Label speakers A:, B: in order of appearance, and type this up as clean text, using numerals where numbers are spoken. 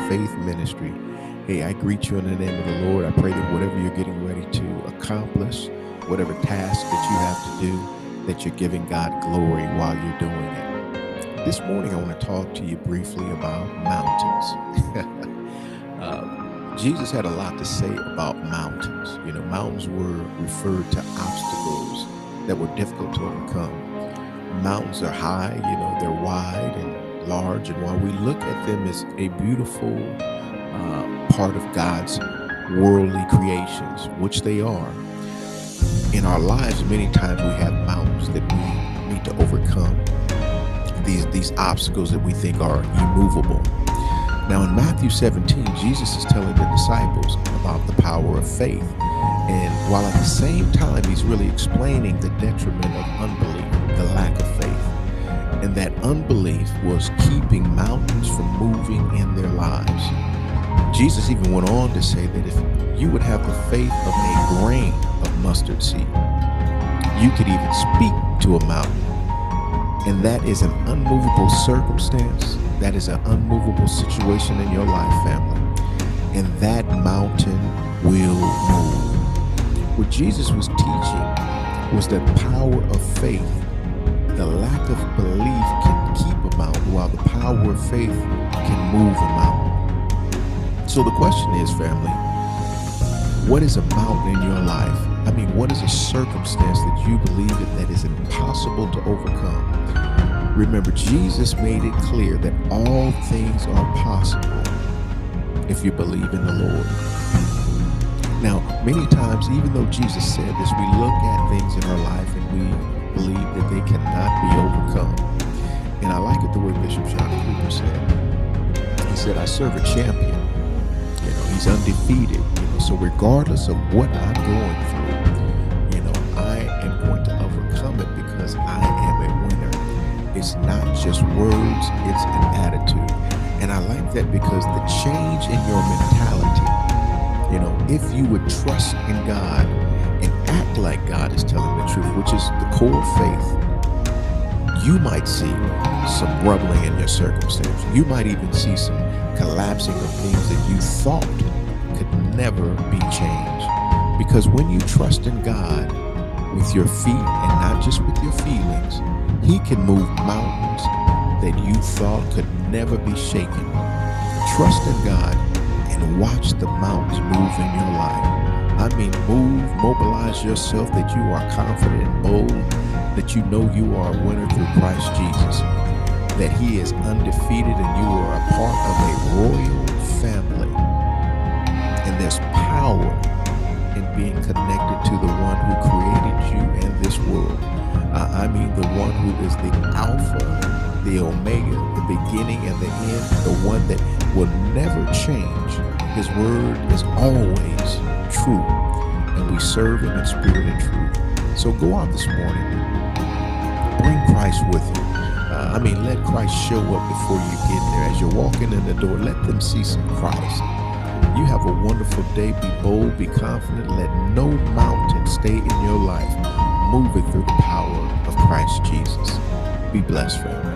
A: Faith Ministry. Hey, I greet you in the name of the Lord. I pray that whatever you're getting ready to accomplish, whatever task that you have to do, that you're giving God glory while you're doing it. This morning, I want to talk to you briefly about mountains. Jesus had a lot to say about mountains. You know, mountains were referred to obstacles that were difficult to overcome. Mountains are high, they're wide and large. And while we look at them as a beautiful part of God's worldly creations, which they are, in our lives, many times we have mountains that we need to overcome. These obstacles that we think are immovable. Now in Matthew 17, Jesus is telling the disciples about the power of faith. And while at the same time, he's really explaining the detriment of unbelief, the lack of faith. And that unbelief was keeping mountains from moving in their lives. Jesus even went on to say that if you would have the faith of a grain of mustard seed, you could even speak to a mountain. And that is an unmovable circumstance. That is an unmovable situation in your life, family. And that mountain will move. What Jesus was teaching was that power of faith, the lack of belief can keep a mountain, while the power of faith can move a mountain. So the question is, family, what is a mountain in your life? I mean, what is a circumstance that you believe that is impossible to overcome? Remember, Jesus made it clear that all things are possible if you believe in the Lord. Now, many times, even though Jesus said this, we look at things in our life and we believe that they cannot be overcome. And I like it the way Bishop John Cooper said. He said, I serve a champion. He's undefeated. So regardless of what I'm going through, I am going to overcome it because I am a winner. It's not just words, it's an attitude. And I like that because the change in your mentality, if you would trust in God and act like God is telling the truth, which is the core of faith, you might see some rumbling in your circumstance. You might even see some collapsing of things that you thought could never be changed. Because when you trust in God with your feet and not just with your feelings, He can move mountains that you thought could never be shaken. Trust in God and watch the mountains move in your life. I mean, mobilize yourself that you are confident and bold, that you know you are a winner through Christ Jesus, that He is undefeated and you are a part of a royal family. And there's power in being connected to the one who created you and this world. I mean, the one who is the Alpha, the Omega, the beginning and the end, the one that will never change. His word is always true, and we serve Him in spirit and truth. So go out this morning, bring Christ with you. Let Christ show up before you get there. As you're walking in the door, let them see some Christ. You have a wonderful day. Be bold, be confident. Let no mountain stay in your life. Move it through the power of Christ Jesus. Be blessed, friend.